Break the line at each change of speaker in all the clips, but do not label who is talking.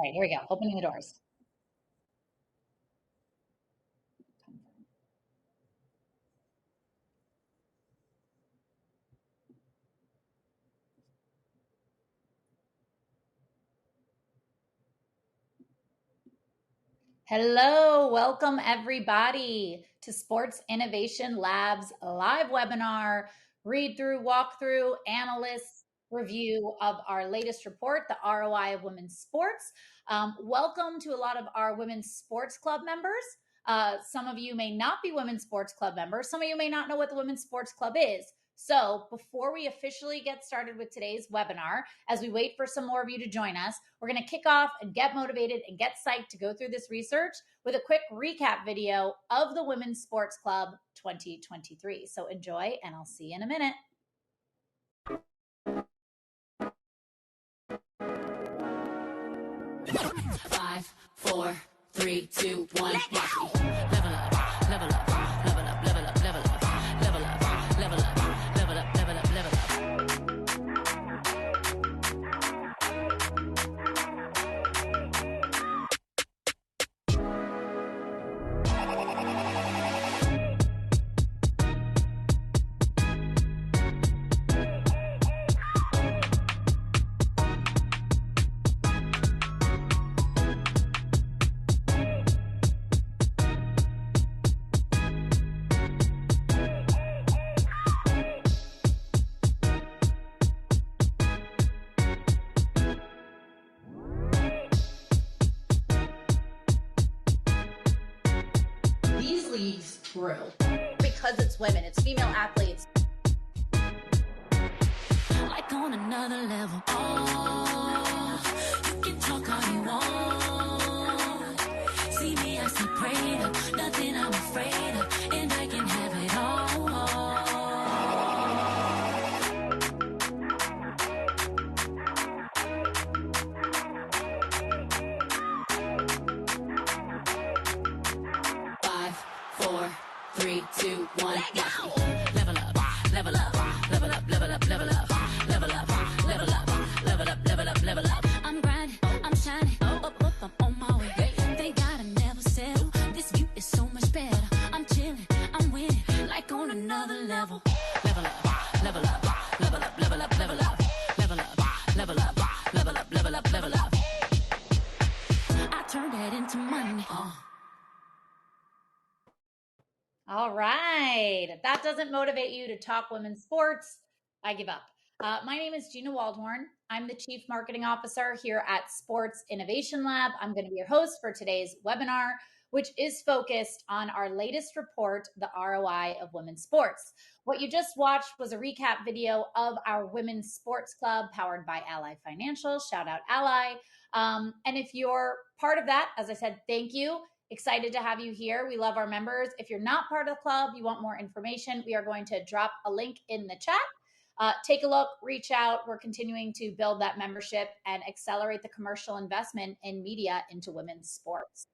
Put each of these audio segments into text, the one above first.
All right, here we go. Opening the doors. Hello, welcome everybody to Sports Innovation Lab's live webinar, read through, walk through, analyst review of our latest report, the ROI of women's sports. Welcome to a lot of our women's sports club members. Some of you may not be women's sports club members. Some of you may not know what the women's sports club is. So before we officially get started with today's webinar, as we wait for some more of you to join us, we're going to kick off and get motivated and get psyched to go through this research with a quick recap video of the Women's Sports Club 2023. So enjoy, and I'll see you in a minute.
5, 4, 3, 2, 1. Level up, level up, level up, level up, level up, level up, level up, level up, level up, level up, level up.
These leagues grew because it's women, it's female athletes.
Like on another level. Oh, you can talk all you want. See me, I see greater. Nothing I'm afraid of, and I can have it all. 5, 4, 3, 2, 1. Level up, level up, level up, level up, level up, level up, level up, level up, level up, level up. I'm grinding, I'm shining, up, I'm on my way. Thank God I never settle. This view is so much better. I'm chilling, I'm winning, like on another level. Level up, level up, level up, level up, level up, level up, level up, level up, level up, level up. I turn that into money.
All right. If that doesn't motivate you to talk women's sports, I give up. My name is Gina Waldhorn. I'm the Chief Marketing Officer here at Sports Innovation Lab. I'm going to be your host for today's webinar, which is focused on our latest report, the ROI of women's sports. What you just watched was a recap video of our Women's Sports Club powered by Ally Financial. Shout out Ally. And if you're part of that, as I said, thank you. Excited to have you here. We love our members. If you're not part of the club, you want more information, we are going to drop a link in the chat. Take a look, reach out. We're continuing to build that membership and accelerate the commercial investment in media into women's sports.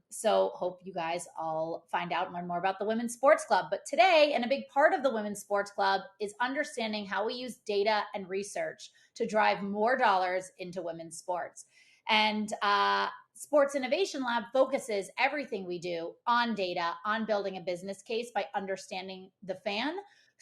So hope you guys all find out and learn more about the Women's Sports Club. But today, and a big part of the Women's Sports Club, is understanding how we use data and research to drive more dollars into women's sports. And Sports Innovation Lab focuses everything we do on data, on building a business case by understanding the fan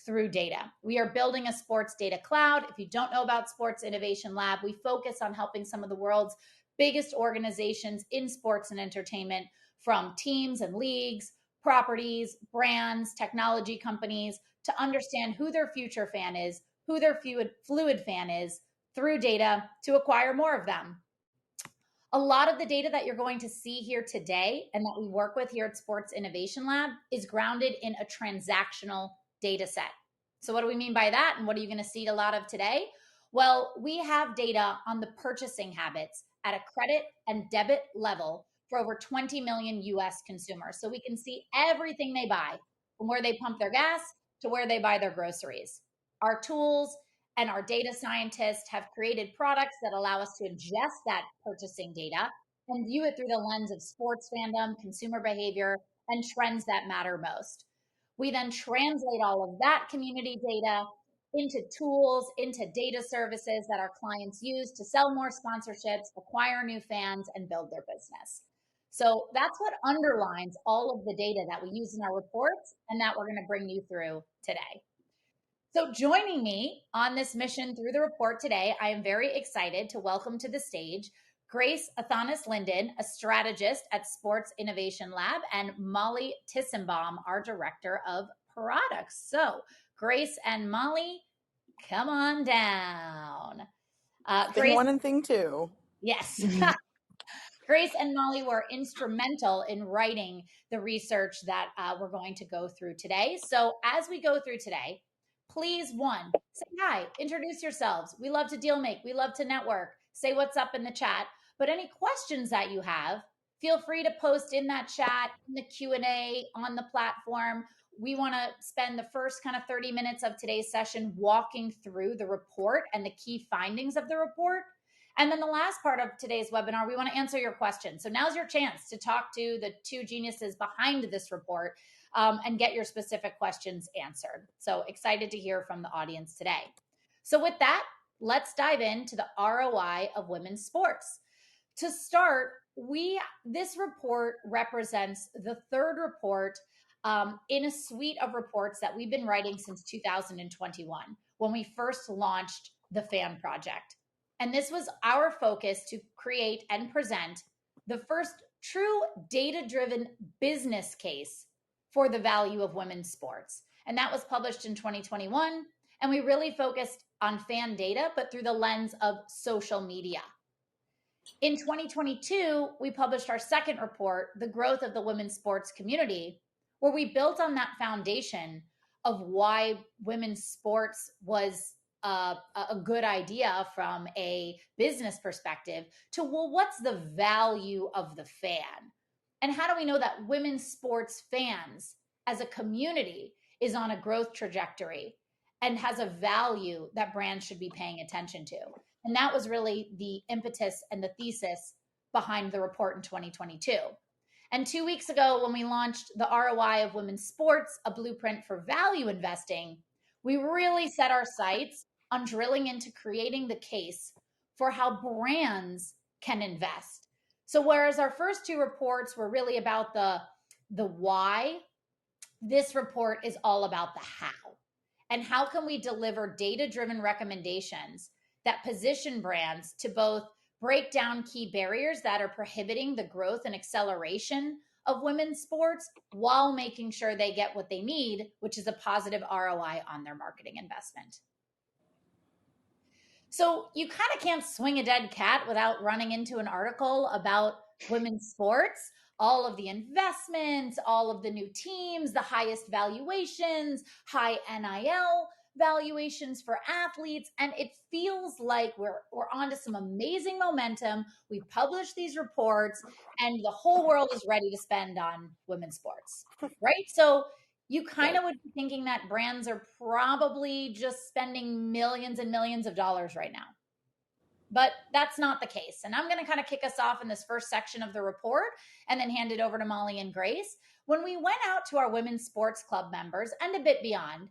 through data. We are building a sports data cloud. If you don't know about Sports Innovation Lab, we focus on helping some of the world's biggest organizations in sports and entertainment, from teams and leagues, properties, brands, technology companies, to understand who their future fan is, who their fluid fan is, through data to acquire more of them. A lot of the data that you're going to see here today and that we work with here at Sports Innovation Lab is grounded in a transactional data set. So what do we mean by that? And what are you going to see a lot of today? Well, we have data on the purchasing habits at a credit and debit level for over 20 million US consumers. So we can see everything they buy, from where they pump their gas to where they buy their groceries. Our tools and our data scientists have created products that allow us to ingest that purchasing data and view it through the lens of sports fandom, consumer behavior, and trends that matter most. We then translate all of that community data into tools, into data services that our clients use to sell more sponsorships, acquire new fans, and build their business. So that's what underlines all of the data that we use in our reports and that we're going to bring you through today. So, joining me on this mission through the report today, I am very excited to welcome to the stage Grace Athanas Linden, a strategist at Sports Innovation Lab, and Molly Tissenbaum, our director of products. So, Grace and Molly, come on down.
Thing
Grace,
one and thing two.
yes. Grace and Molly were instrumental in writing the research that we're going to go through today. So, as we go through today, please, one, say hi, introduce yourselves. We love to deal make, we love to network, say what's up in the chat. But any questions that you have, feel free to post in that chat, in the Q&A, on the platform. We want to spend the first kind of 30 minutes of today's session walking through the report and the key findings of the report. And then the last part of today's webinar, we want to answer your questions. So now's your chance to talk to the two geniuses behind this report and get your specific questions answered. So excited to hear from the audience today. So with that, let's dive into the ROI of women's sports. To start, this report represents the third report in a suite of reports that we've been writing since 2021, when we first launched the Fan Project. And this was our focus to create and present the first true data-driven business case for the value of women's sports. And that was published in 2021. And we really focused on fan data, but through the lens of social media. In 2022, we published our second report, The Growth of the Women's Sports Community, where we built on that foundation of why women's sports was a good idea from a business perspective to, well, what's the value of the fan? And how do we know that women's sports fans as a community is on a growth trajectory and has a value that brands should be paying attention to? And that was really the impetus and the thesis behind the report in 2022. And 2 weeks ago, when we launched the ROI of women's sports, a blueprint for value investing, we really set our sights on drilling into creating the case for how brands can invest. So whereas our first two reports were really about the why, this report is all about the how. And how can we deliver data-driven recommendations that position brands to both break down key barriers that are prohibiting the growth and acceleration of women's sports while making sure they get what they need, which is a positive ROI on their marketing investment. So you kind of can't swing a dead cat without running into an article about women's sports, all of the investments, all of the new teams, the highest valuations, high NIL valuations for athletes. And it feels like we're onto some amazing momentum. We've published these reports and the whole world is ready to spend on women's sports, right? So you kind of would be thinking that brands are probably just spending millions and millions of dollars right now. But that's not the case. And I'm going to kind of kick us off in this first section of the report and then hand it over to Molly and Grace. When we went out to our women's sports club members and a bit beyond,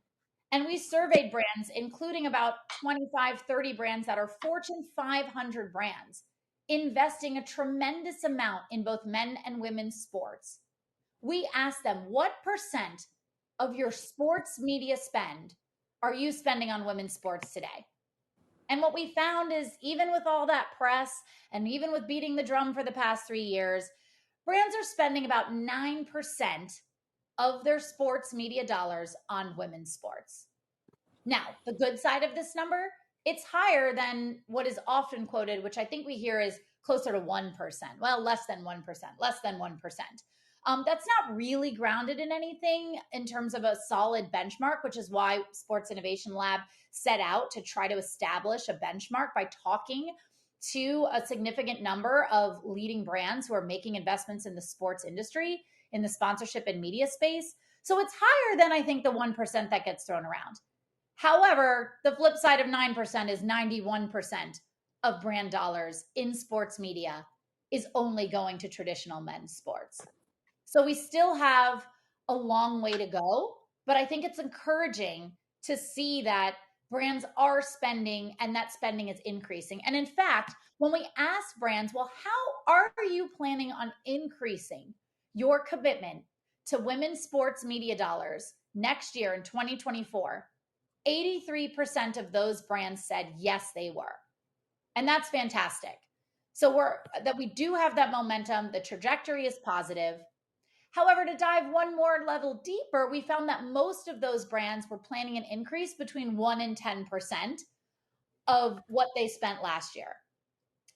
and we surveyed brands, including about 25, 30 brands that are Fortune 500 brands, investing a tremendous amount in both men and women's sports. We asked them, what percent of your sports media spend are you spending on women's sports today? And what we found is, even with all that press and even with beating the drum for the past 3 years, brands are spending about 9% of their sports media dollars on women's sports. Now, the good side of this number, it's higher than what is often quoted, which I think we hear is closer to 1%. Well, less than 1%, less than 1%. That's not really grounded in anything in terms of a solid benchmark, which is why Sports Innovation Lab set out to try to establish a benchmark by talking to a significant number of leading brands who are making investments in the sports industry, in the sponsorship and media space. So it's higher than I think the 1% that gets thrown around. However, the flip side of 9% is 91% of brand dollars in sports media is only going to traditional men's sports. So we still have a long way to go, but I think it's encouraging to see that brands are spending and that spending is increasing. And in fact, when we ask brands, well, how are you planning on increasing your commitment to women's sports media dollars next year in 2024? 83% of those brands said yes, they were. And that's fantastic. So we do have that momentum. The trajectory is positive. However, to dive one more level deeper, we found that most of those brands were planning an increase between 1 and 10% of what they spent last year.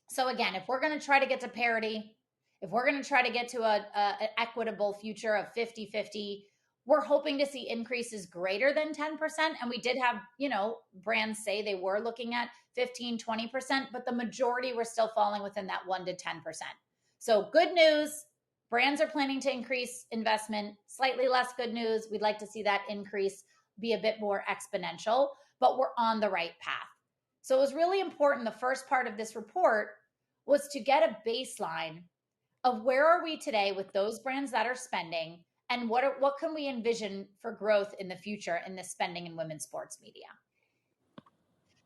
So again, if we're going to try to get to parity, if we're going to try to get to an equitable future of 50-50, we're hoping to see increases greater than 10%. And we did have, brands say they were looking at 15-20%, but the majority were still falling within that 1 to 10%. So good news, brands are planning to increase investment. Slightly less good news, we'd like to see that increase be a bit more exponential, but we're on the right path. So it was really important. The first part of this report was to get a baseline of where are we today with those brands that are spending, and what can we envision for growth in the future in this spending in women's sports media.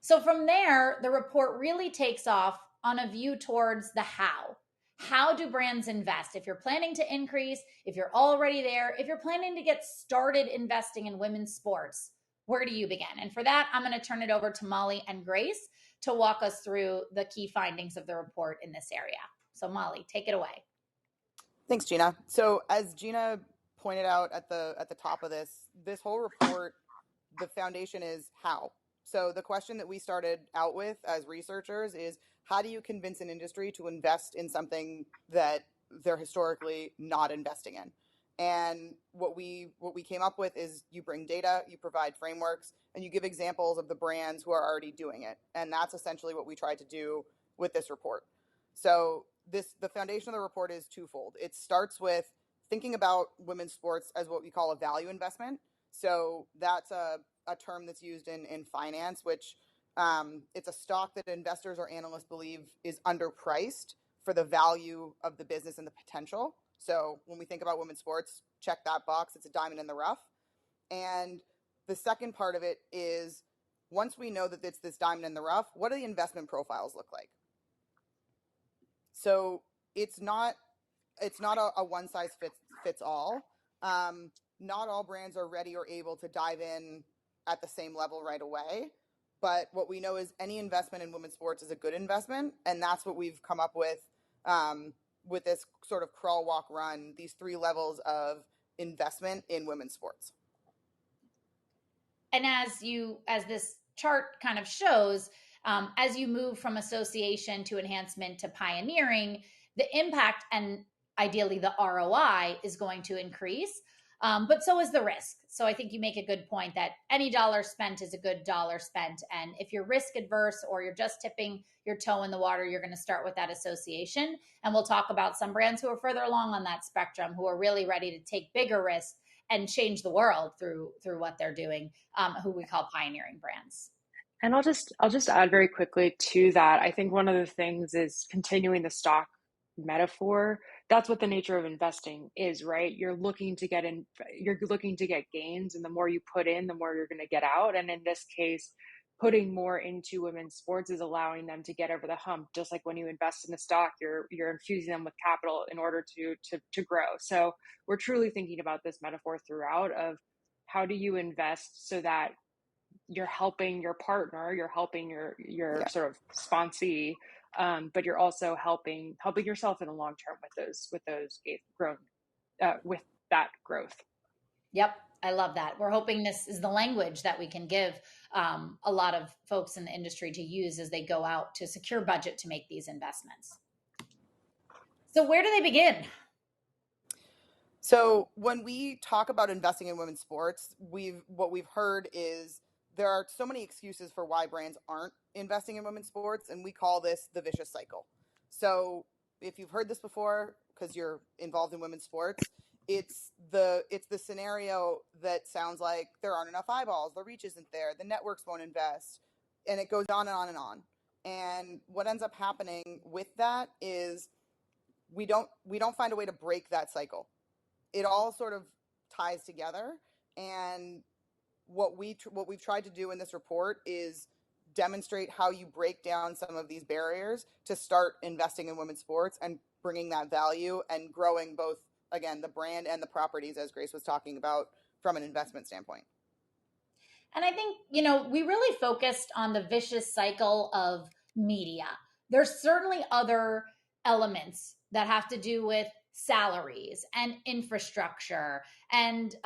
So from there, the report really takes off on a view towards the how. How do brands invest? If you're planning to increase, if you're already there, if you're planning to get started investing in women's sports, where do you begin? And for that, I'm going to turn it over to Molly and Grace to walk us through the key findings of the report in this area. So Molly, take it away.
Thanks, Gina. So as Gina pointed out at the top of this whole report, the foundation is how. So the question that we started out with as researchers is, how do you convince an industry to invest in something that they're historically not investing in? And what we came up with is, you bring data, you provide frameworks, and you give examples of the brands who are already doing it. And that's essentially what we tried to do with this report. So the foundation of the report is twofold. It starts with thinking about women's sports as what we call a value investment. So that's a term that's used in finance, which it's a stock that investors or analysts believe is underpriced for the value of the business and the potential. So when we think about women's sports, check that box. It's a diamond in the rough. And the second part of it is, once we know that it's this diamond in the rough, what do the investment profiles look like? So it's not a one size fits all. Not all brands are ready or able to dive in at the same level right away. But what we know is any investment in women's sports is a good investment. And that's what we've come up with this sort of crawl, walk, run, these 3 levels of investment in women's sports.
And as this chart kind of shows, as you move from association to enhancement to pioneering, the impact and ideally the ROI is going to increase, but so is the risk. So I think you make a good point that any dollar spent is a good dollar spent. And if you're risk adverse or you're just tipping your toe in the water, you're going to start with that association. And we'll talk about some brands who are further along on that spectrum, who are really ready to take bigger risks and change the world through what they're doing, who we call pioneering brands.
And I'll just add very quickly to that. I think one of the things is continuing the stock metaphor. That's what the nature of investing is, right? You're looking to get gains, and the more you put in, the more you're going to get out. And in this case, putting more into women's sports is allowing them to get over the hump. Just like when you invest in a stock, you're infusing them with capital in order to grow. So we're truly thinking about this metaphor throughout of how do you invest so that you're helping your partner, you're helping your sort of sponsee, but you're also helping yourself in the long term with that growth.
Yep, I love that. We're hoping this is the language that we can give a lot of folks in the industry to use as they go out to secure budget to make these investments. So where do they begin?
So when we talk about investing in women's sports, what we've heard is there are so many excuses for why brands aren't investing in women's sports, and we call this the vicious cycle. So if you've heard this before, because you're involved in women's sports, it's the scenario that sounds like there aren't enough eyeballs, the reach isn't there, the networks won't invest, and it goes on and on and on. And what ends up happening with that is we don't find a way to break that cycle. It all sort of ties together, and what we've tried to do in this report is demonstrate how you break down some of these barriers to start investing in women's sports and bringing that value and growing both, again, the brand and the properties, as Grace was talking about, from an investment standpoint.
And I think, we really focused on the vicious cycle of media. There's certainly other elements that have to do with salaries and infrastructure and,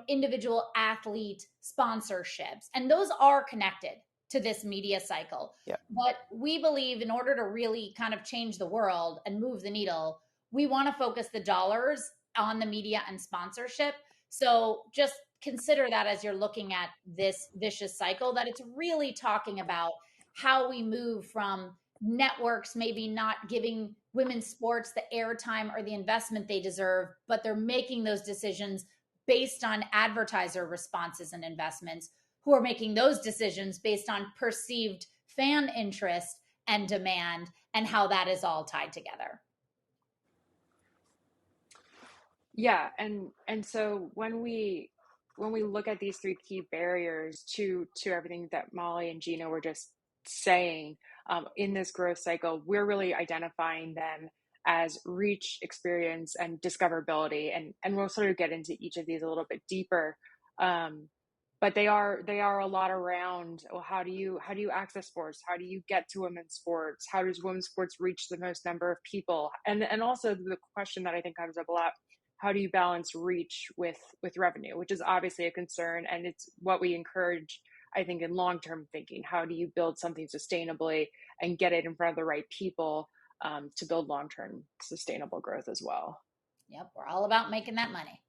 individual athlete sponsorships. And those are connected to this media cycle.
Yeah.
But we believe in order to really kind of change the world and move the needle, we want to focus the dollars on the media and sponsorship. So just consider that as you're looking at this vicious cycle, that it's really talking about how we move from networks maybe not giving women's sports the airtime or the investment they deserve, but they're making those decisions based on advertiser responses and investments, who are making those decisions based on perceived fan interest and demand, and how that is all tied together.
Yeah, and so when we look at these three key barriers to everything that Molly and Gina were just saying, in this growth cycle, we're really identifying them as reach, experience, and discoverability, and we'll sort of get into each of these a little bit deeper. But they are a lot around, well, how do you access sports? How do you get to women's sports? How does women's sports reach the most number of people? And also the question that I think comes up a lot: how do you balance reach with revenue, which is obviously a concern, and it's what we encourage, I think, in long-term thinking. How do you build something sustainably and get it in front of the right people, to build long-term sustainable growth as well?
Yep, we're all about making that money.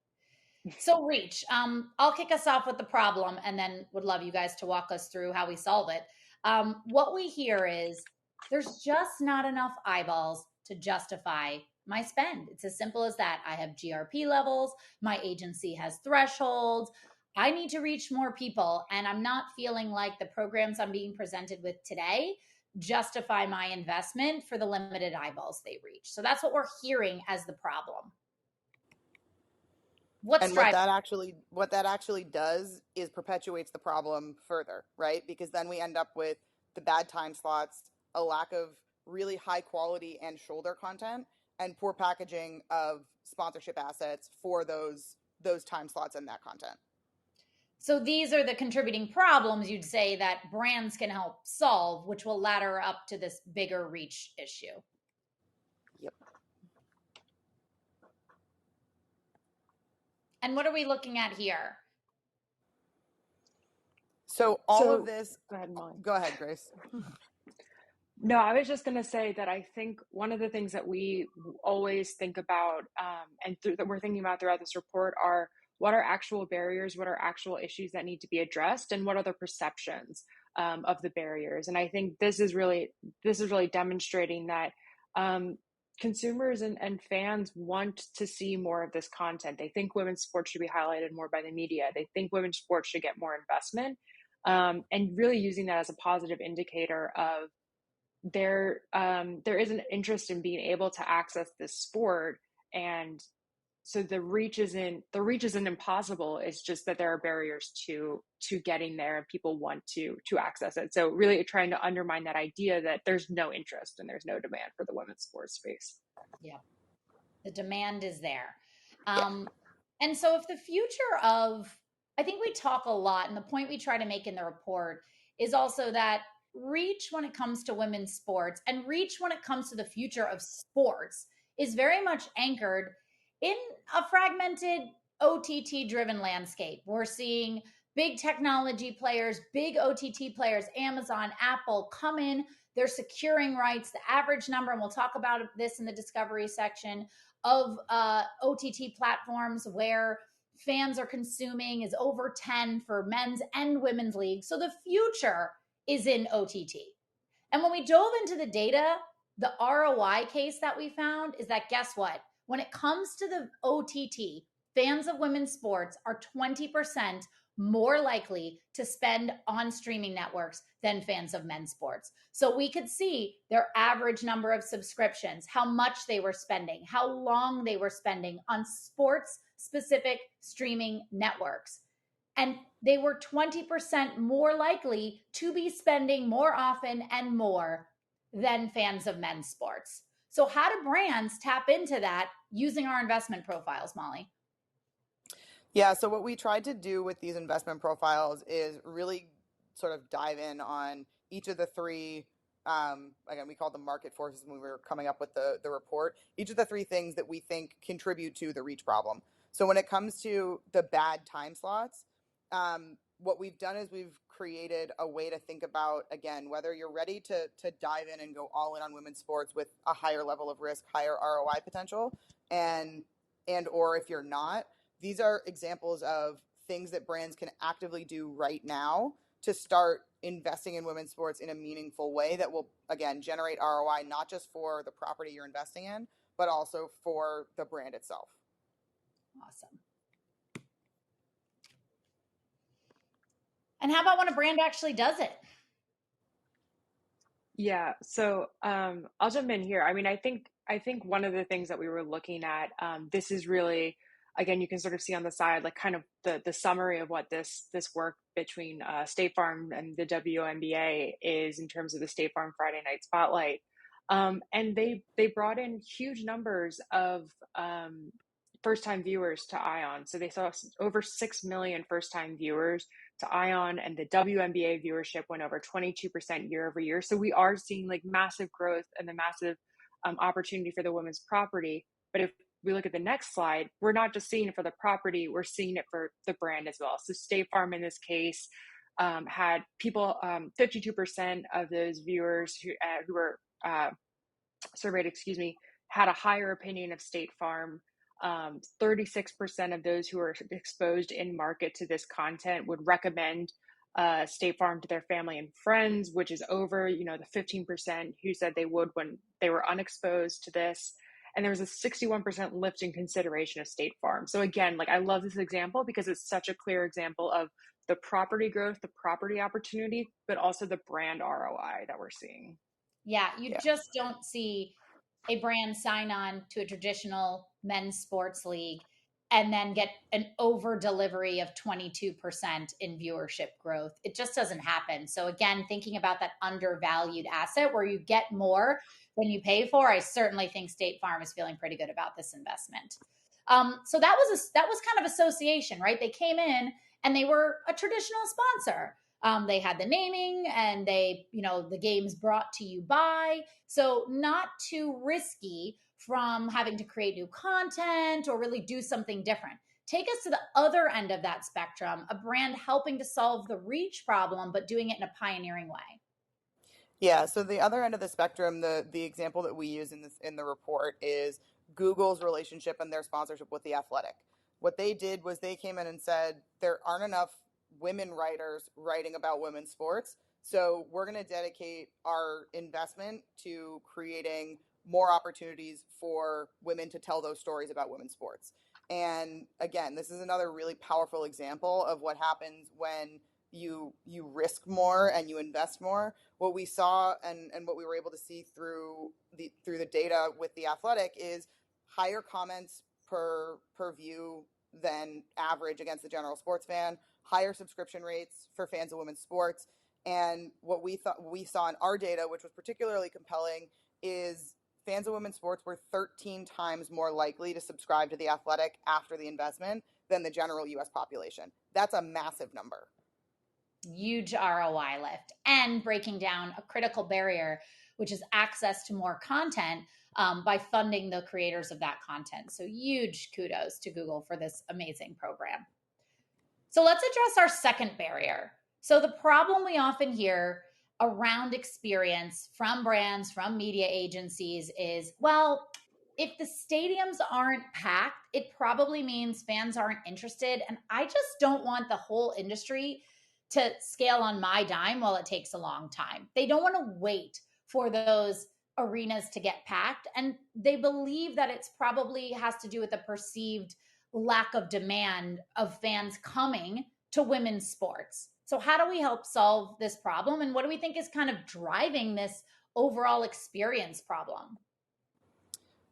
So reach. I'll kick us off with the problem, and then would love you guys to walk us through how we solve it. What we hear is there's just not enough eyeballs to justify my spend. It's as simple as that. I have GRP levels. My agency has thresholds. I need to reach more people, and I'm not feeling like the programs I'm being presented with today justify my investment for the limited eyeballs they reach. So that's what we're hearing as the problem. What's
And
driving?
what that actually does is perpetuates the problem further, right? Because then we end up with the bad time slots, a lack of really high quality and shoulder content, and poor packaging of sponsorship assets for those time slots and that content.
So these are the contributing problems you'd say that brands can help solve, which will ladder up to this bigger reach issue.
Yep.
And what are we looking at here?
So all
So
of this,
go ahead, Molly.
go ahead, Grace.
No, I was just going to say that I think one of the things that we always think about, that we're thinking about throughout this report, are what are actual barriers, what are actual issues that need to be addressed, and what are the perceptions, of the barriers. And I think this is really demonstrating that, consumers and fans want to see more of this content. They think women's sports should be highlighted more by the media. They think women's sports should get more investment, and really using that as a positive indicator of there is an interest in being able to access this sport. And so the reach isn't impossible. It's just that there are barriers to getting there, and people want to access it. So really trying to undermine that idea that there's no interest and there's no demand for the women's sports space.
Yeah, the demand is there.
Yeah.
And so if the future of, I think we talk a lot, and the point we try to make in the report is also that reach when it comes to women's sports and reach when it comes to the future of sports is very much anchored in a fragmented OTT driven landscape. We're seeing big technology players, big OTT players, Amazon, Apple come in. They're securing rights. The average number, and we'll talk about this in the discovery section, of OTT platforms where fans are consuming is over 10 for men's and women's leagues. So the future is in OTT. And when we dove into the data, the ROI case that we found is that, guess what? When it comes to the OTT, fans of women's sports are 20% more likely to spend on streaming networks than fans of men's sports. So we could see their average number of subscriptions, how much they were spending, how long they were spending on sports specific streaming networks. And they were 20% more likely to be spending more often and more than fans of men's sports. So, how do brands tap into that using our investment profiles, Molly?
Yeah, so what we tried to do with these investment profiles is really sort of dive in on each of the three. Again, we called them market forces when we were coming up with the report. Each of the three things that we think contribute to the reach problem. So when it comes to the bad time slots, what we've done is we've created a way to think about, again, whether you're ready to dive in and go all in on women's sports with a higher level of risk, higher ROI potential, and or if you're not, these are examples of things that brands can actively do right now to start investing in women's sports in a meaningful way that will, again, generate ROI, not just for the property you're investing in, but also for the brand itself.
Awesome. And how about when a brand actually does it?
Yeah, so I'll jump in here. I mean, I think one of the things that we were looking at, this is really, again, you can sort of see on the side, like kind of the summary of what this work between State Farm and the WNBA is in terms of the State Farm Friday Night Spotlight, and they brought in huge numbers of first time viewers to Ion. So they saw over 6 million first time viewers to Ion, and the WNBA viewership went over 22% year over year. So we are seeing like massive growth and the massive opportunity for the women's property. But if we look at the next slide, we're not just seeing it for the property, we're seeing it for the brand as well. So State Farm in this case had people, 52% of those viewers who were surveyed, had a higher opinion of State Farm. 36% of those who are exposed in market to this content would recommend State Farm to their family and friends, which is over, the 15% who said they would when they were unexposed to this. And there was a 61% lift in consideration of State Farm. So again, like I love this example because it's such a clear example of the property growth, the property opportunity, but also the brand ROI that we're seeing.
Yeah, you
Yeah.
just don't see a brand sign on to a traditional men's sports league and then get an over delivery of 22% in viewership growth. It just doesn't happen. So again, thinking about that undervalued asset where you get more than you pay for, I certainly think State Farm is feeling pretty good about this investment. So that was kind of association, right? They came in and they were a traditional sponsor. They had the naming and the games brought to you by. So, not too risky from having to create new content or really do something different. Take us to the other end of that spectrum, a brand helping to solve the reach problem, but doing it in a pioneering way.
Yeah, so the other end of the spectrum, the example that we use in the report is Google's relationship and their sponsorship with The Athletic. What they did was they came in and said there aren't enough women writers writing about women's sports, so we're going to dedicate our investment to creating more opportunities for women to tell those stories about women's sports. And again, this is another really powerful example of what happens when you risk more and you invest more. What we saw and what we were able to see through the data with The Athletic is higher comments per view than average against the general sports fan, higher subscription rates for fans of women's sports. And what we saw in our data, which was particularly compelling, is fans of women's sports were 13 times more likely to subscribe to The Athletic after the investment than the general US population. That's a massive number.
Huge ROI lift and breaking down a critical barrier, which is access to more content by funding the creators of that content. So, huge kudos to Google for this amazing program. So, let's address our second barrier. So, the problem we often hear around experience from brands, from media agencies is, well, if the stadiums aren't packed, it probably means fans aren't interested. And I just don't want the whole industry to scale on my dime while it takes a long time. They don't want to wait for those arenas to get packed. And they believe that it's probably has to do with the perceived lack of demand of fans coming to women's sports. So, how do we help solve this problem? And what do we think is kind of driving this overall experience problem?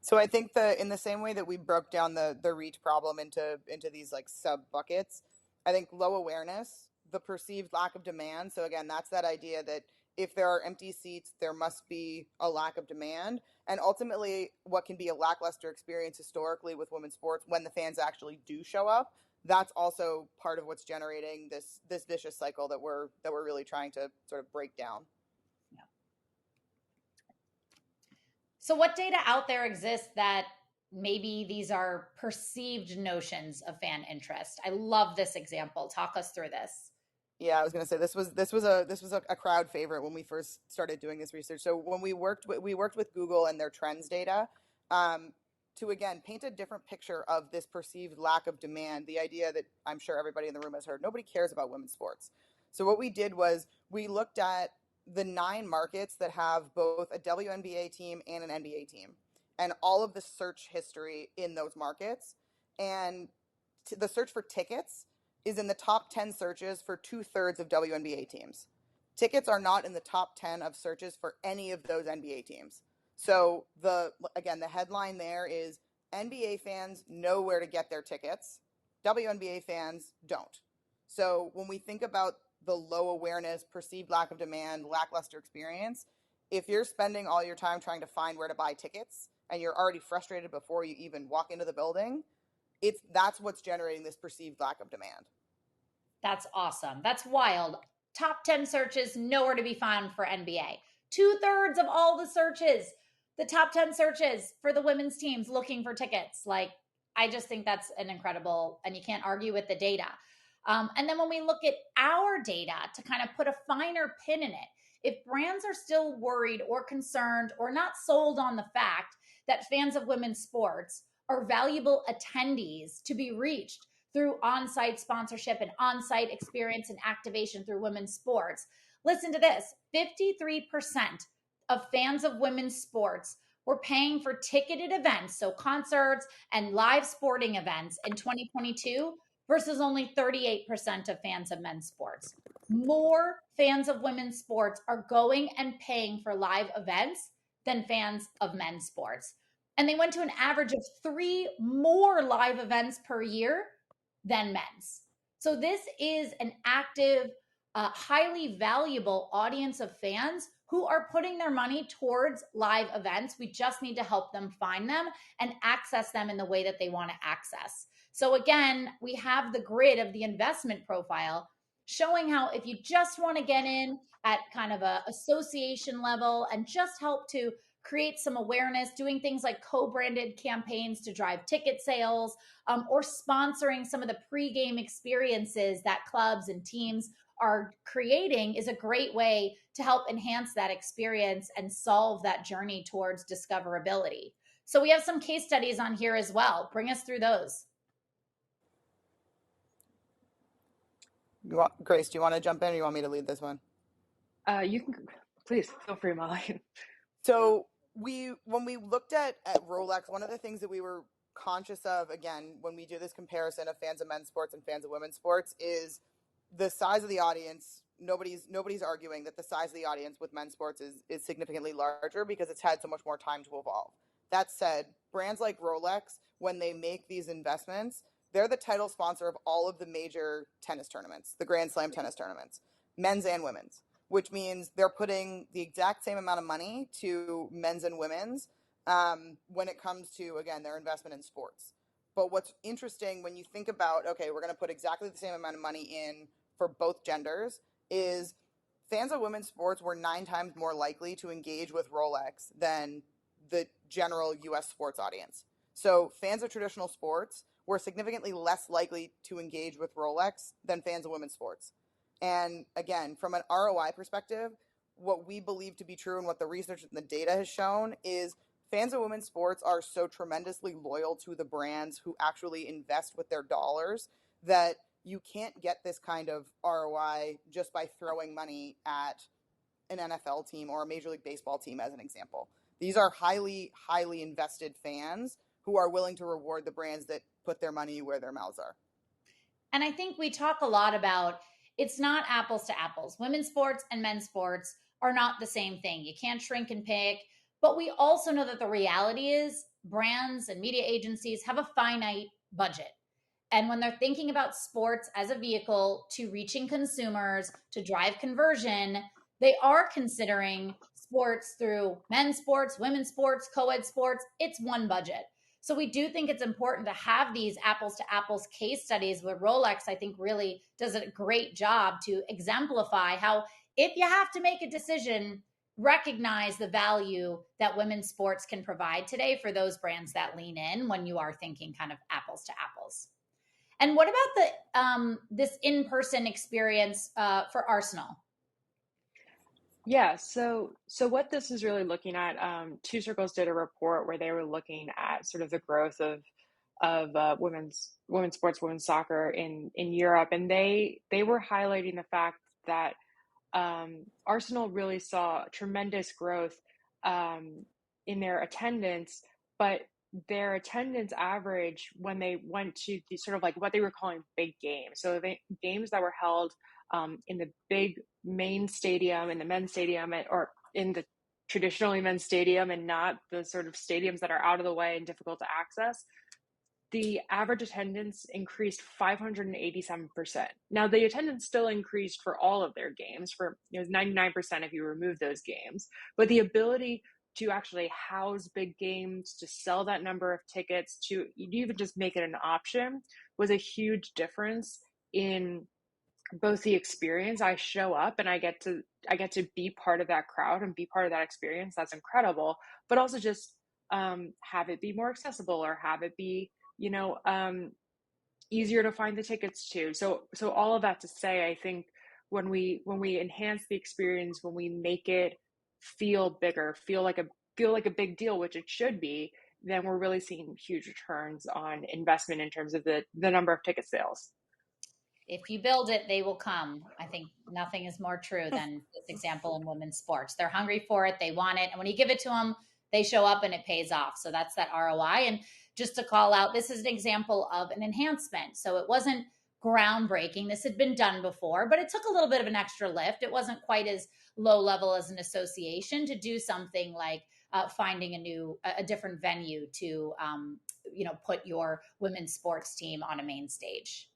So I think in the same way that we broke down the reach problem into these like sub buckets, I think low awareness, the perceived lack of demand. So again, that's that idea that if there are empty seats, there must be a lack of demand. And ultimately, what can be a lackluster experience historically with women's sports when the fans actually do show up, that's also part of what's generating this vicious cycle that we're really trying to sort of break down.
Yeah. So, what data out there exists that maybe these are perceived notions of fan interest? I love this example. Talk us through this.
Yeah, I was gonna say this was a crowd favorite when we first started doing this research. So when we worked with Google and their trends data, um, to again paint a different picture of this perceived lack of demand. The idea that I'm sure everybody in the room has heard, nobody cares about women's sports. So what we did was we looked at the 9 markets that have both a WNBA team and an NBA team, and all of the search history in those markets, and the search for tickets is in the top 10 searches for 2/3 of WNBA teams. Tickets are not in the top 10 of searches for any of those NBA teams. So the headline there is NBA fans know where to get their tickets. WNBA fans don't. So when we think about the low awareness, perceived lack of demand, lackluster experience, if you're spending all your time trying to find where to buy tickets and you're already frustrated before you even walk into the building, that's what's generating this perceived lack of demand.
That's awesome. That's wild. Top 10 searches, nowhere to be found for NBA. 2/3 of all the searches, the top 10 searches for the women's teams looking for tickets. Like, I just think that's an incredible, and you can't argue with the data. And then when we look at our data to kind of put a finer pin in it, if brands are still worried or concerned or not sold on the fact that fans of women's sports are valuable attendees to be reached through on-site sponsorship and on-site experience and activation through women's sports. Listen to this. 53% of fans of women's sports were paying for ticketed events, so concerts and live sporting events in 2022 versus only 38% of fans of men's sports. More fans of women's sports are going and paying for live events than fans of men's sports. And they went to an average of 3 more live events per year than men's. So this is an active, highly valuable audience of fans who are putting their money towards live events. We just need to help them find them and access them in the way that they want to access. So again, we have the grid of the investment profile showing how if you just want to get in at kind of a association level and just help to create some awareness, doing things like co-branded campaigns to drive ticket sales, or sponsoring some of the pregame experiences that clubs and teams are creating is a great way to help enhance that experience and solve that journey towards discoverability. So we have some case studies on here as well. Bring us through those.
Grace, do you want to jump in or you want me to lead this one?
You can please feel free, Molly.
So when we looked at Rolex, one of the things that we were conscious of, again, when we do this comparison of fans of men's sports and fans of women's sports, is the size of the audience. Nobody's arguing that the size of the audience with men's sports is significantly larger because it's had so much more time to evolve. That said, brands like Rolex, when they make these investments, they're the title sponsor of all of the major tennis tournaments, the Grand Slam tennis tournaments, men's and women's, which means they're putting the exact same amount of money to men's and women's when it comes to, again, their investment in sports. But what's interesting when you think about, okay, we're going to put exactly the same amount of money in for both genders, is fans of women's sports were 9 times more likely to engage with Rolex than the general US sports audience. So fans of traditional sports were significantly less likely to engage with Rolex than fans of women's sports. And again, from an ROI perspective, what we believe to be true and what the research and the data has shown is fans of women's sports are so tremendously loyal to the brands who actually invest with their dollars that you can't get this kind of ROI just by throwing money at an NFL team or a Major League Baseball team, as an example. These are highly, highly invested fans who are willing to reward the brands that put their money where their mouths are.
And I think we talk a lot about it's not apples to apples. Women's sports and men's sports are not the same thing. You can't shrink and pick. But we also know that the reality is brands and media agencies have a finite budget. And when they're thinking about sports as a vehicle to reaching consumers to drive conversion, they are considering sports through men's sports, women's sports, co-ed sports. It's one budget. So we do think it's important to have these apples to apples case studies where Rolex, I think, really does a great job to exemplify how if you have to make a decision, recognize the value that women's sports can provide today for those brands that lean in when you are thinking kind of apples to apples. And what about the this in-person experience for Arsenal?
Yeah, so what this is really looking at, Two Circles did a report where they were looking at sort of the growth of women's sports, women's soccer in Europe, and they were highlighting the fact that Arsenal really saw tremendous growth in their attendance, but their attendance average when they went to the sort of like what they were calling big games. So games that were held in the big main stadium, in the men's stadium, or in the traditionally men's stadium, and not the sort of stadiums that are out of the way and difficult to access, the average attendance increased 587%. Now, the attendance still increased for all of their games, for 99% if you remove those games, but the ability to actually house big games, to sell that number of tickets, to even just make it an option, was a huge difference in both the experience. I show up and I get to be part of that crowd and be part of that experience. That's incredible. But also just have it be more accessible, or have it be easier to find the tickets to. So all of that to say, I think when we enhance the experience, when we make it feel bigger, feel like a big deal, which it should be, then we're really seeing huge returns on investment in terms of the number of ticket sales.
If you build it, they will come. I think nothing is more true than this example in women's sports. They're hungry for it, they want it, and when you give it to them, they show up and it pays off. So that's that ROI. And just to call out, this is an example of an enhancement. So it wasn't groundbreaking. This had been done before, but it took a little bit of an extra lift. It wasn't quite as low level as an association to do something like finding a different venue to, put your women's sports team on a main stage.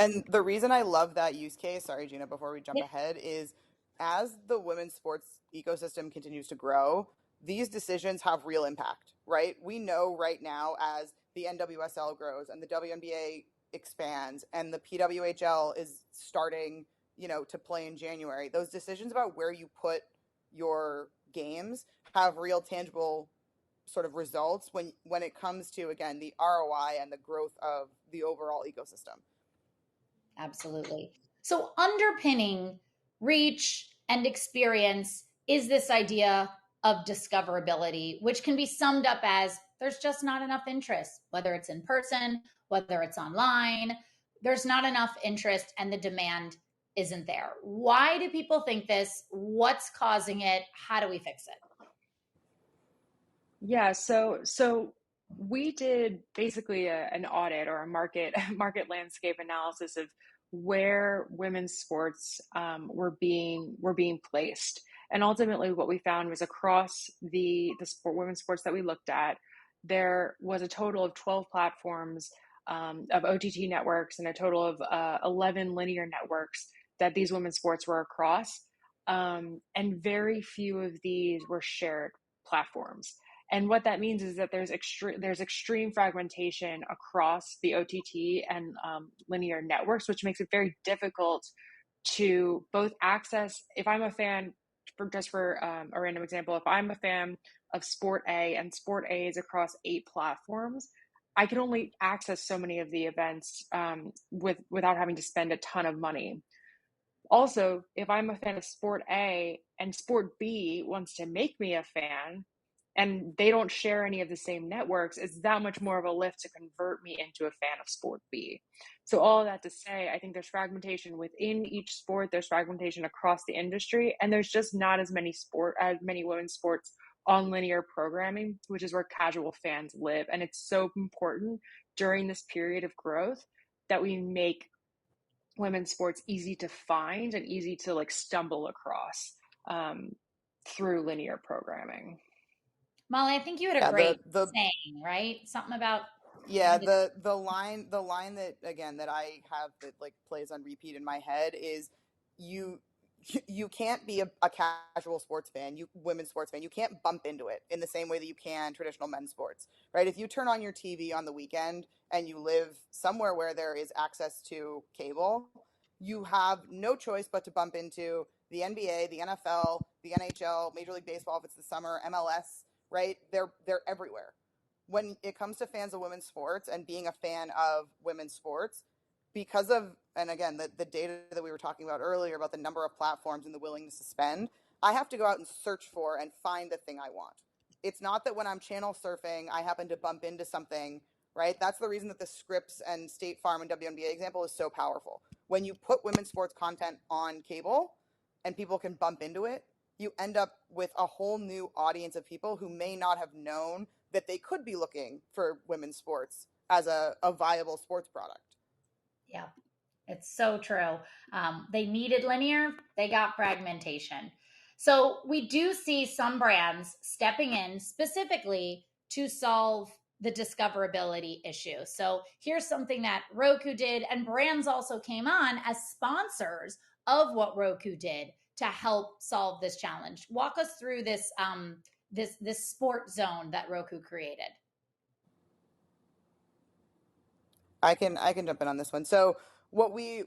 And the reason I love that use case, sorry, Gina, before we jump
Yeah.
ahead, is as the women's sports ecosystem continues to grow, these decisions have real impact, right? We know right now as the NWSL grows and the WNBA expands and the PWHL is starting, to play in January, those decisions about where you put your games have real tangible sort of results when it comes to, again, the ROI and the growth of the overall ecosystem.
Absolutely. So, underpinning reach and experience is this idea of discoverability, which can be summed up as there's just not enough interest, whether it's in person, whether it's online. There's not enough interest and the demand isn't there. Why do people think this? What's causing it? How do we fix it?
Yeah, so we did basically an audit, or a market landscape analysis of where women's sports were being placed, and ultimately what we found was across the women's sports that we looked at, there was a total of 12 platforms of OTT networks, and a total of 11 linear networks that these women's sports were across, and very few of these were shared platforms. And what that means is that there's extreme fragmentation across the OTT and linear networks, which makes it very difficult to both access. If I'm a fan, for a random example, if I'm a fan of Sport A and Sport A is across 8 platforms, I can only access so many of the events without having to spend a ton of money. Also, if I'm a fan of Sport A and Sport B wants to make me a fan, and they don't share any of the same networks, it's that much more of a lift to convert me into a fan of Sport B. So all of that to say, I think there's fragmentation within each sport, there's fragmentation across the industry, and there's just not as many women's sports on linear programming, which is where casual fans live. And it's so important during this period of growth that we make women's sports easy to find and easy to stumble across through linear programming.
Molly, I think you had a
Yeah,
great
the
saying, right? Something about
Yeah, the line that again that I have that like plays on repeat in my head is you you can't be a casual sports fan, you women's sports fan. You can't bump into it in the same way that you can traditional men's sports, right? If you turn on your TV on the weekend and you live somewhere where there is access to cable, you have no choice but to bump into the NBA, the NFL, the NHL, Major League Baseball if it's the summer, MLS, right? They're everywhere when it comes to fans of women's sports and being a fan of women's sports, because of, and again, the data that we were talking about earlier about the number of platforms and the willingness to spend, I have to go out and search for and find the thing I want. It's not that when I'm channel surfing, I happen to bump into something, right? That's the reason that the Scripps and State Farm and WNBA example is so powerful. When you put women's sports content on cable and people can bump into it, you end up with a whole new audience of people who may not have known that they could be looking for women's sports as a viable sports product.
Yeah, it's so true. They needed linear, they got fragmentation. So we do see some brands stepping in specifically to solve the discoverability issue. So here's something that Roku did, and brands also came on as sponsors of what Roku did to help solve this challenge. Walk us through this sport zone that Roku created.
I can jump in on this one. So what we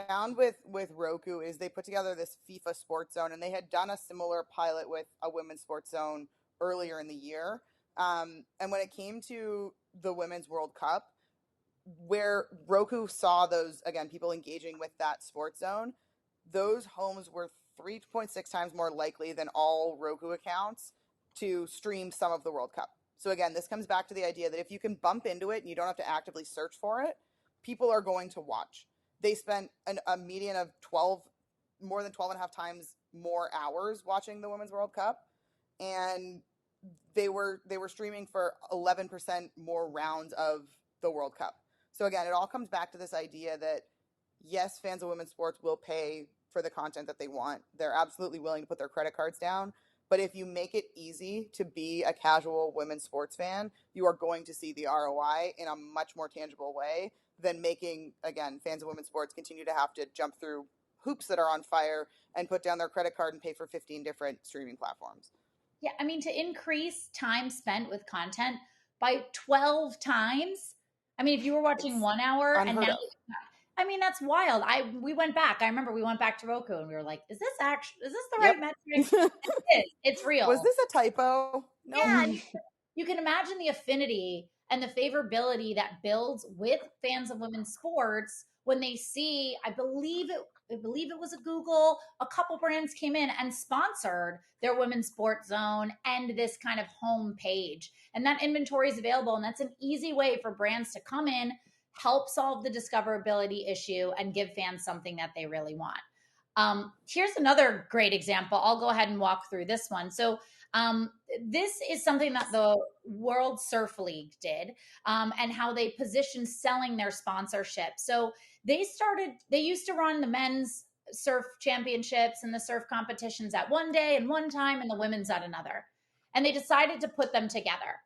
found with Roku is they put together this FIFA Sports Zone, and they had done a similar pilot with a women's sports zone earlier in the year. And when it came to the Women's World Cup, where Roku saw those again people engaging with that sports zone, those homes were 3.6 times more likely than all Roku accounts to stream some of the World Cup. So again, this comes back to the idea that if you can bump into it and you don't have to actively search for it, people are going to watch. They spent a median of 12, more than 12 and a half times more hours watching the Women's World Cup, and they were streaming for 11% more rounds of the World Cup. So again, it all comes back to this idea that yes, fans of women's sports will pay for the content that they want. They're absolutely willing to put their credit cards down. But if you make it easy to be a casual women's sports fan, you are going to see the ROI in a much more tangible way than making, again, fans of women's sports continue to have to jump through hoops that are on fire and put down their credit card and pay for 15 different streaming platforms.
Yeah, I mean, to increase time spent with content by 12 times. I mean, if you were watching
It's
1 hour and now,
unheard of.
I mean, that's wild. We went back. I remember we went back to Roku and we were like, is this the right
Yep.
metric? It is. It's
Was
real.
this a typo? Nope.
Yeah, you can imagine the affinity and the favorability that builds with fans of women's sports when they see, I believe it was a Google, a couple brands came in and sponsored their women's sports zone and this kind of home page. And that inventory is available. And that's an easy way for brands to come in, help solve the discoverability issue, and give fans something that they really want. Here's another great example. I'll go ahead and walk through this one. So, this is something that the World Surf League did, and how they positioned selling their sponsorship. So, they used to run the men's surf championships and the surf competitions at one day and one time, and the women's at another. And they decided to put them together.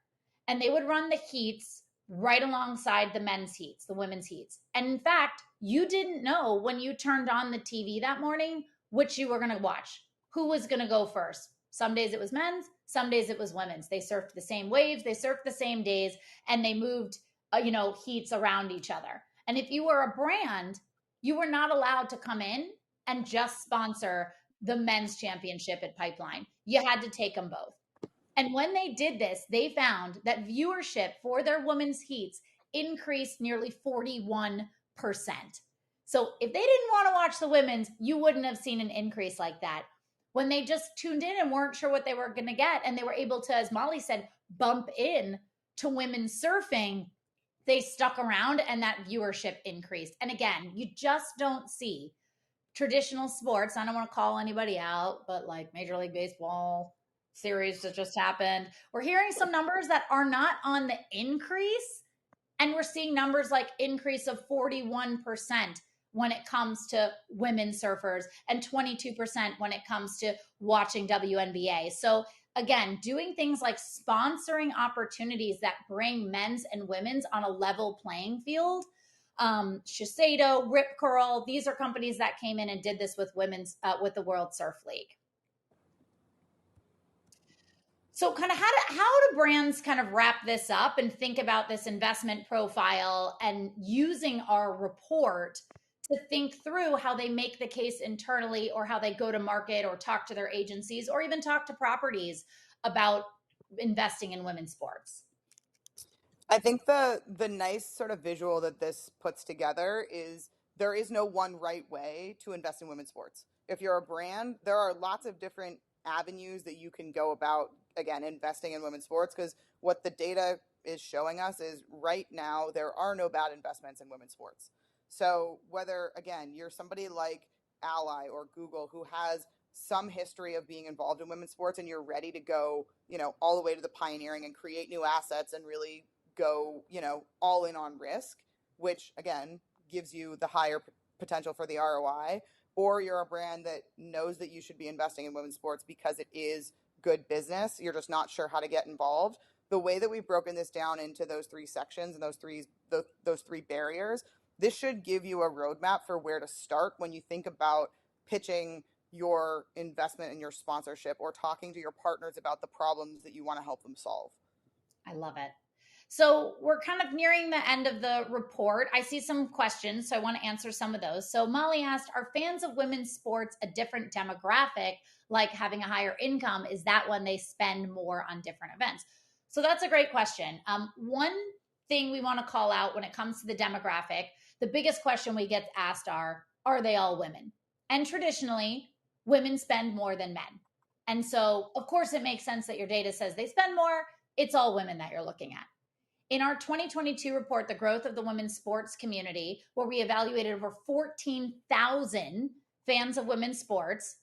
And they would run the heats right alongside the men's heats, the women's heats. And in fact, you didn't know when you turned on the TV that morning which you were going to watch, who was going to go first. Some days it was men's, some days it was women's. They surfed the same waves, they surfed the same days, and they moved, heats around each other. And if you were a brand, you were not allowed to come in and just sponsor the men's championship at Pipeline. You had to take them both. And when they did this, they found that viewership for their women's heats increased nearly 41%. So if they didn't want to watch the women's, you wouldn't have seen an increase like that. When they just tuned in and weren't sure what they were going to get, and they were able to, as Molly said, bump in to women's surfing, they stuck around and that viewership increased. And again, you just don't see traditional sports. I don't want to call anybody out, but like Major League Baseball series that just happened, we're hearing some numbers that are not on the increase. And we're seeing numbers like increase of 41% when it comes to women surfers and 22% when it comes to watching WNBA. So again, doing things like sponsoring opportunities that bring men's and women's on a level playing field. Shiseido, Rip Curl, these are companies that came in and did this with with the World Surf League. So kind of how do brands kind of wrap this up and think about this investment profile and using our report to think through how they make the case internally or how they go to market or talk to their agencies or even talk to properties about investing in women's sports?
I think the nice sort of visual that this puts together is there is no one right way to invest in women's sports. If you're a brand, there are lots of different avenues that you can go about, again, investing in women's sports, because what the data is showing us is right now there are no bad investments in women's sports. So whether, again, you're somebody like Ally or Google who has some history of being involved in women's sports and you're ready to go, all the way to the pioneering and create new assets and really go, all in on risk, which again gives you the higher potential for the ROI, or you're a brand that knows that you should be investing in women's sports because it is good business. You're just not sure how to get involved. The way that we've broken this down into those three sections and those three barriers, this should give you a roadmap for where to start when you think about pitching your investment and your sponsorship or talking to your partners about the problems that you want to help them solve.
I love it. So we're kind of nearing the end of the report. I see some questions, so I want to answer some of those. So Molly asked, are fans of women's sports a different demographic, like having a higher income? Is that when they spend more on different events? So that's a great question. One thing we want to call out when it comes to the demographic, the biggest question we get asked are they all women? And traditionally, women spend more than men. And so, of course, it makes sense that your data says they spend more. It's all women that you're looking at. In our 2022 report, The Growth of the Women's Sports Community, where we evaluated over 14,000 fans of women's sports,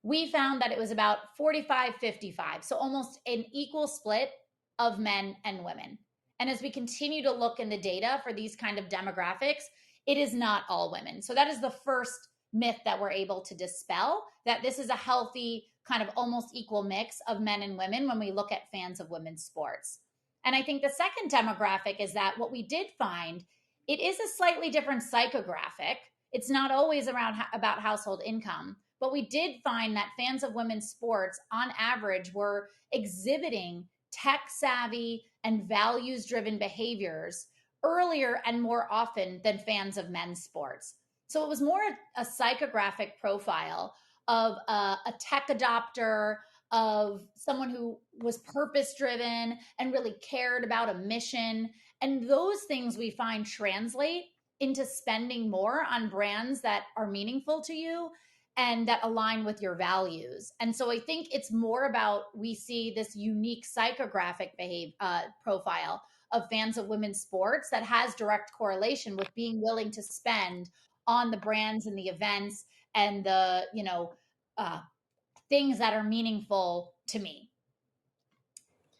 we found that it was about 45-55, so almost an equal split of men and women. And as we continue to look in the data for these kind of demographics, it is not all women. So that is the first myth that we're able to dispel, that this is a healthy kind of almost equal mix of men and women when we look at fans of women's sports. And I think the second demographic is that what we did find, it is a slightly different psychographic. It's not always about household income, but we did find that fans of women's sports on average were exhibiting tech savvy and values driven behaviors earlier and more often than fans of men's sports. So it was more a psychographic profile of a tech adopter, of someone who was purpose driven and really cared about a mission. And those things we find translate into spending more on brands that are meaningful to you and that align with your values. And so I think it's more about, we see this unique psychographic profile of fans of women's sports that has direct correlation with being willing to spend on the brands and the events and the, things that are meaningful to me.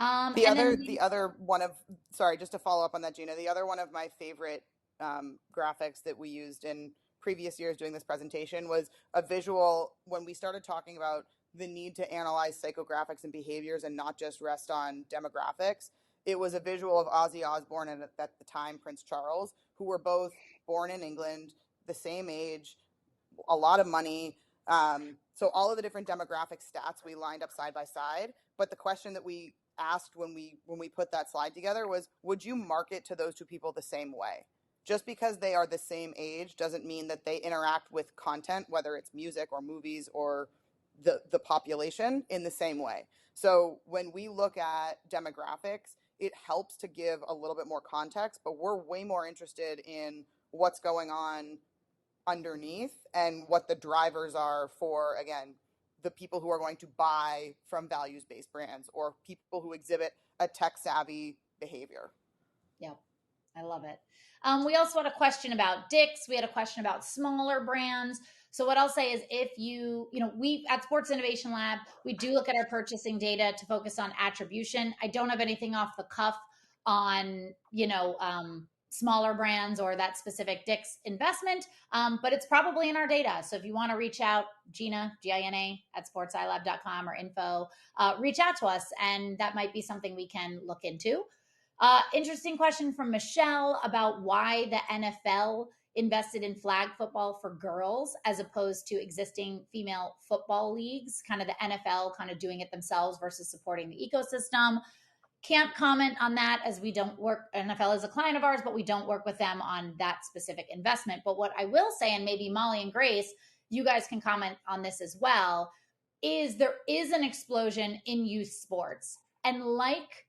The other one of, sorry, just to follow up on that, Gina, the other one of my favorite graphics that we used in previous years doing this presentation was a visual when we started talking about the need to analyze psychographics and behaviors and not just rest on demographics. It was a visual of Ozzy Osbourne and at the time Prince Charles, who were both born in England, the same age, a lot of money. So all of the different demographic stats we lined up side by side. But the question that we asked when we put that slide together was, would you market to those two people the same way? Just because they are the same age doesn't mean that they interact with content, whether it's music or movies or the population, in the same way. So when we look at demographics, it helps to give a little bit more context, but we're way more interested in what's going on underneath and what the drivers are for, again, the people who are going to buy from values-based brands or people who exhibit a tech-savvy behavior.
Yep, I love it. We also had a question about Dick's. We had a question about smaller brands. So what I'll say is, if we at Sports Innovation Lab, we do look at our purchasing data to focus on attribution. I don't have anything off the cuff on, smaller brands or that specific Dick's investment, but it's probably in our data. So if you want to reach out, Gina, Gina, at sportsilab.com or info, reach out to us, and that might be something we can look into. Interesting question from Michelle about why the NFL invested in flag football for girls as opposed to existing female football leagues, kind of the NFL kind of doing it themselves versus supporting the ecosystem. Can't comment on that as we don't work. NFL is a client of ours, but we don't work with them on that specific investment. But what I will say, and maybe Molly and Grace, you guys can comment on this as well, is there is an explosion in youth sports. And like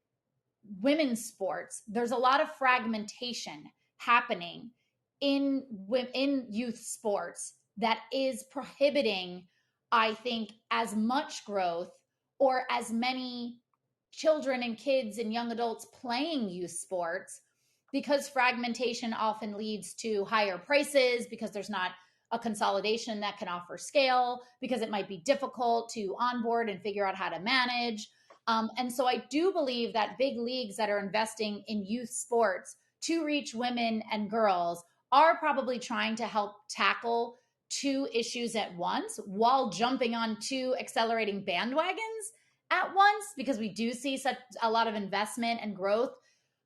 women's sports, there's a lot of fragmentation happening in youth sports that is prohibiting, I think, as much growth or as many children and kids and young adults playing youth sports, because fragmentation often leads to higher prices because there's not a consolidation that can offer scale, because it might be difficult to onboard and figure out how to manage. And so I do believe that big leagues that are investing in youth sports to reach women and girls are probably trying to help tackle two issues at once while jumping on two accelerating bandwagons at once, because we do see such a lot of investment and growth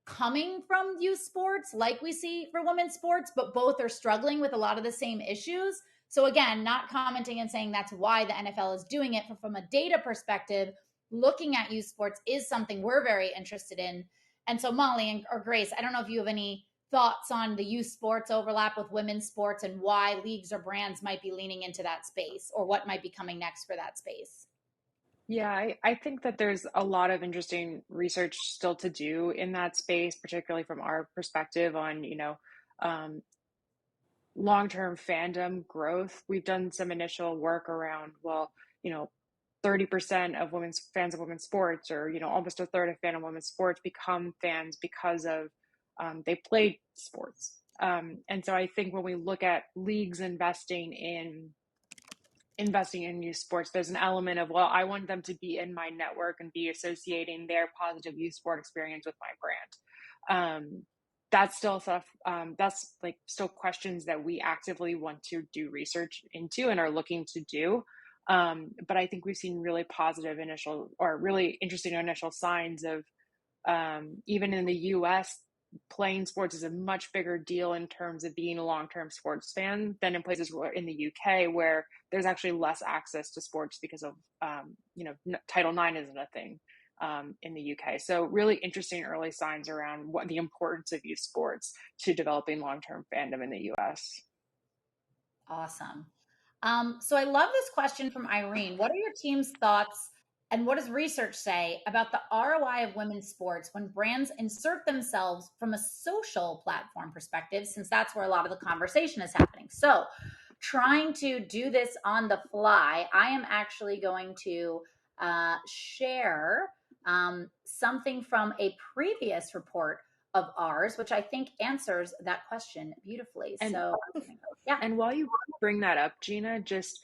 coming from youth sports like we see for women's sports, but both are struggling with a lot of the same issues. So again, not commenting and saying that's why the NFL is doing it, but from a data perspective, looking at youth sports is something we're very interested in. And so Molly or Grace, I don't know if you have any thoughts on the youth sports overlap with women's sports and why leagues or brands might be leaning into that space, or what might be coming next for that space.
Yeah, I think that there's a lot of interesting research still to do in that space, particularly from our perspective on, um, long-term fandom growth. We've done some initial work around, well, 30% of women's fans of women's sports, or, almost a third of fan of women's sports become fans because of they played sports. And so I think when we look at leagues investing in youth sports, there's an element of, well, I want them to be in my network and be associating their positive youth sport experience with my brand. That's still stuff, that's like still questions that we actively want to do research into and are looking to do. But I think we've seen really positive initial, or really interesting initial signs of, even in the US, playing sports is a much bigger deal in terms of being a long-term sports fan than in places in the UK, where there's actually less access to sports because of, Title IX isn't a thing in the UK. So really interesting early signs around what the importance of youth sports to developing long-term fandom in the US.
Awesome. So I love this question from Irene. What are your team's thoughts, and what does research say about the ROI of women's sports when brands insert themselves from a social platform perspective, since that's where a lot of the conversation is happening? So, trying to do this on the fly, I am actually going to share something from a previous report of ours, which I think answers that question beautifully.
And
So, yeah.
And while you bring that up, Gina, just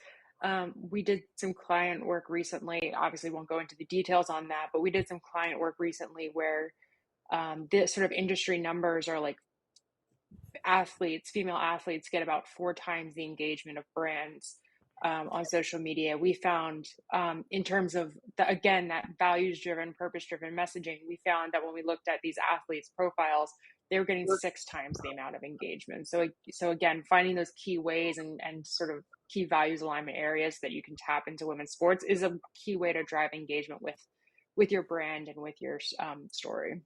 we did some client work recently. Obviously, won't go into the details on that, but we did some client work recently where this sort of industry numbers are like female athletes get about 4 times the engagement of brands on social media. We found, in terms of again, that values driven, purpose driven messaging, we found that when we looked at these athletes' profiles, they were getting 6 times the amount of engagement. So again, finding those key ways and sort of key values alignment areas that you can tap into women's sports is a key way to drive engagement with your brand and with your story.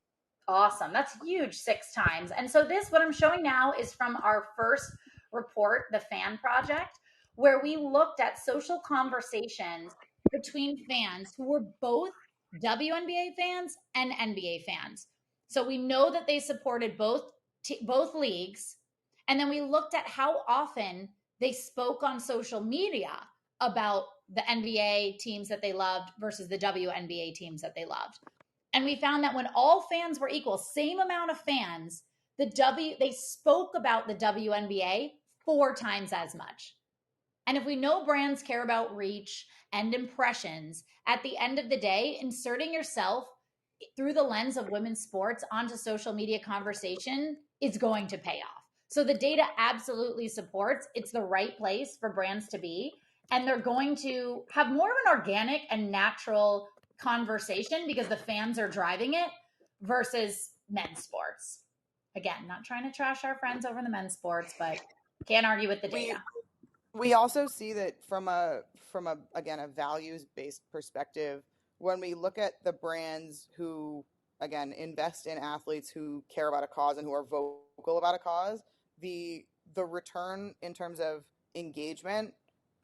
Awesome. That's huge, 6 times. And so this, what I'm showing now, is from our first report, the Fan Project, where we looked at social conversations between fans who were both WNBA fans and NBA fans. So we know that they supported both leagues. And then we looked at how often they spoke on social media about the NBA teams that they loved versus the WNBA teams that they loved. And we found that when all fans were equal, same amount of fans, they spoke about the WNBA 4 times as much. And if we know brands care about reach and impressions, at the end of the day, inserting yourself through the lens of women's sports onto social media conversation is going to pay off. So the data absolutely supports it's the right place for brands to be. And they're going to have more of an organic and natural conversation because the fans are driving it versus men's sports. Again, not trying to trash our friends over the men's sports, but can't argue with the data.
We also see that from a again a values based perspective, when we look at the brands who again invest in athletes who care about a cause and who are vocal about a cause, the return in terms of engagement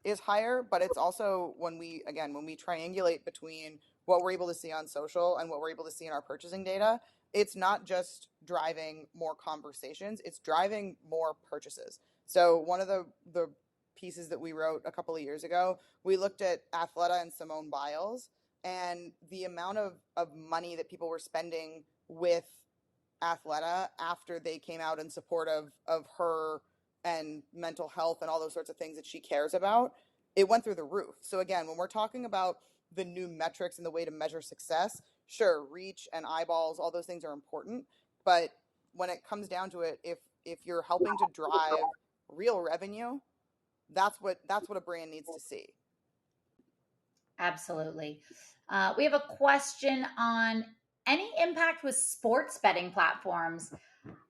is higher, but it's also when we triangulate between what we're able to see on social and what we're able to see in our purchasing data, it's not just driving more conversations, it's driving more purchases. So one of the pieces that we wrote a couple of years ago, we looked at Athleta and Simone Biles and the amount of money that people were spending with Athleta after they came out in support of her and mental health and all those sorts of things that she cares about, it went through the roof. So again, when we're talking about the new metrics and the way to measure success, sure, reach and eyeballs, all those things are important, but when it comes down to it, if you're helping to drive real revenue, that's what a brand needs to see.
Absolutely. We have a question on any impact with sports betting platforms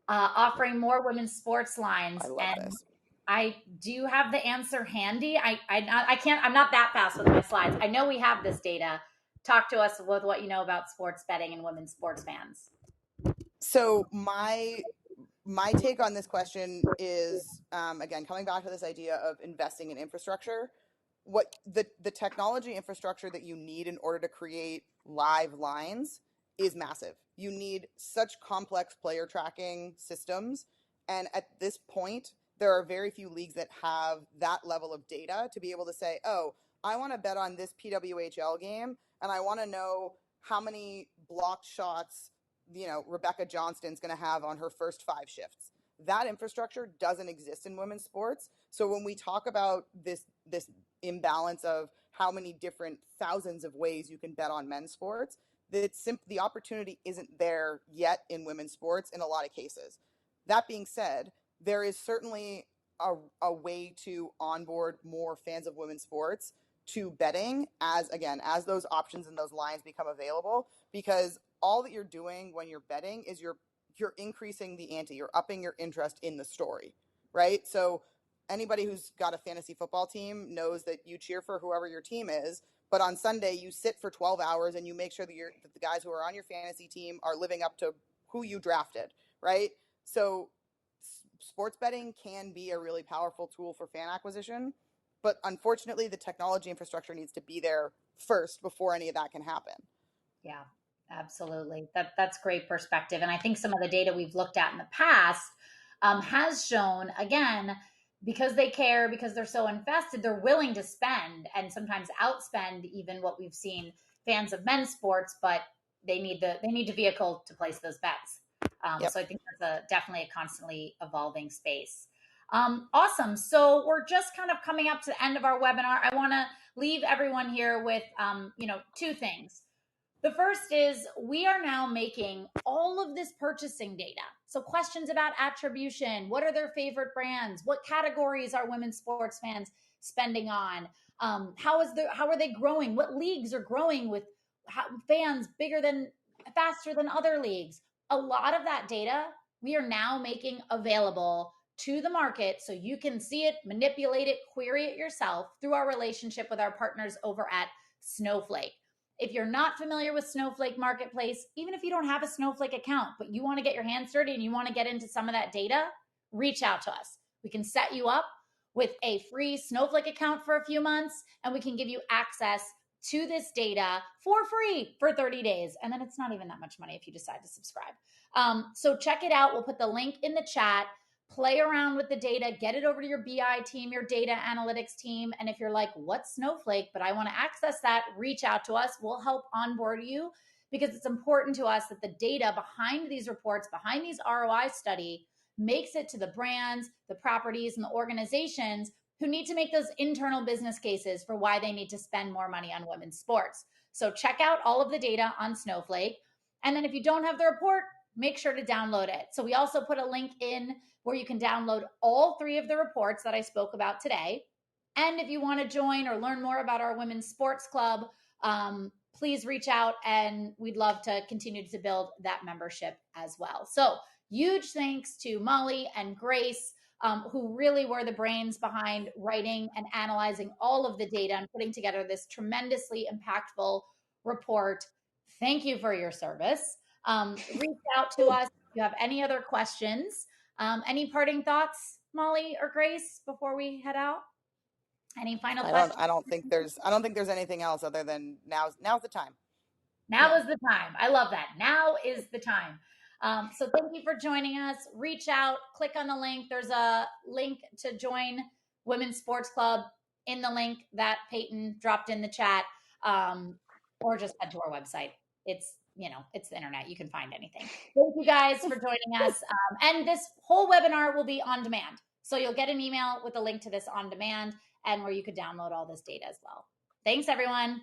offering more women's sports lines.
I love
And
this.
I do have the answer handy. I can't, I'm not that fast with my slides. I know we have this data. Talk to us with what you know about sports betting and women's sports fans.
So my take on this question is again coming back to this idea of investing in infrastructure. What the technology infrastructure that you need in order to create live lines is massive. You need such complex player tracking systems, and at this point there are very few leagues that have that level of data to be able to say, oh, I want to bet on this PWHL game and I want to know how many blocked shots Rebecca Johnston's going to have on her first 5 shifts. That infrastructure doesn't exist in women's sports. So when we talk about this imbalance of how many different thousands of ways you can bet on men's sports, the opportunity isn't there yet in women's sports in a lot of cases. That being said, there is certainly a way to onboard more fans of women's sports to betting as those options and those lines become available, because all that you're doing when you're betting is you're increasing the ante, you're upping your interest in the story, right? So anybody who's got a fantasy football team knows that you cheer for whoever your team is, but on Sunday you sit for 12 hours and you make sure that the guys who are on your fantasy team are living up to who you drafted, right? So sports betting can be a really powerful tool for fan acquisition, but unfortunately the technology infrastructure needs to be there first before any of that can happen.
Yeah, absolutely. That's great perspective. And I think some of the data we've looked at in the past has shown, again, because they care, because they're so invested, they're willing to spend and sometimes outspend even what we've seen fans of men's sports, but they need a vehicle to place those bets.
Yep.
So I think that's definitely a constantly evolving space. Awesome. So we're just kind of coming up to the end of our webinar. I want to leave everyone here with, two things. The first is we are now making all of this purchasing data. So questions about attribution, what are their favorite brands? What categories are women's sports fans spending on? How are they growing? What leagues are growing with fans faster than other leagues? A lot of that data we are now making available to the market so you can see it, manipulate it, query it yourself through our relationship with our partners over at Snowflake. If you're not familiar with Snowflake Marketplace, even if you don't have a Snowflake account, but you want to get your hands dirty and you want to get into some of that data, reach out to us. We can set you up with a free Snowflake account for a few months, and we can give you access to this data for free for 30 days. And then it's not even that much money if you decide to subscribe. So check it out. We'll put the link in the chat. Play around with the data, get it over to your BI team, your data analytics team. And if you're like, what's Snowflake, but I want to access that, reach out to us. We'll help onboard you because it's important to us that the data behind these reports, behind these ROI study makes it to the brands, the properties, and the organizations who need to make those internal business cases for why they need to spend more money on women's sports. So check out all of the data on Snowflake. And then if you don't have the report, make sure to download it. So we also put a link in where you can download all 3 of the reports that I spoke about today. And if you want to join or learn more about our women's sports club, please reach out and we'd love to continue to build that membership as well. So huge thanks to Molly and Grace, who really were the brains behind writing and analyzing all of the data and putting together this tremendously impactful report. Thank you for your service. Reach out to us if you have any other questions. Any parting thoughts, Molly or Grace, before we head out? Any final questions?
I don't think there's anything else other than now's the time.
Now is the time. I love that. Now is the time. So thank you for joining us. Reach out, click on the link. There's a link to join Women's Sports Club in the link that Peyton dropped in the chat, or just head to our website. It's it's the internet. You can find anything. Thank you guys for joining us. And this whole webinar will be on demand. So you'll get an email with a link to this on demand and where you could download all this data as well. Thanks, everyone.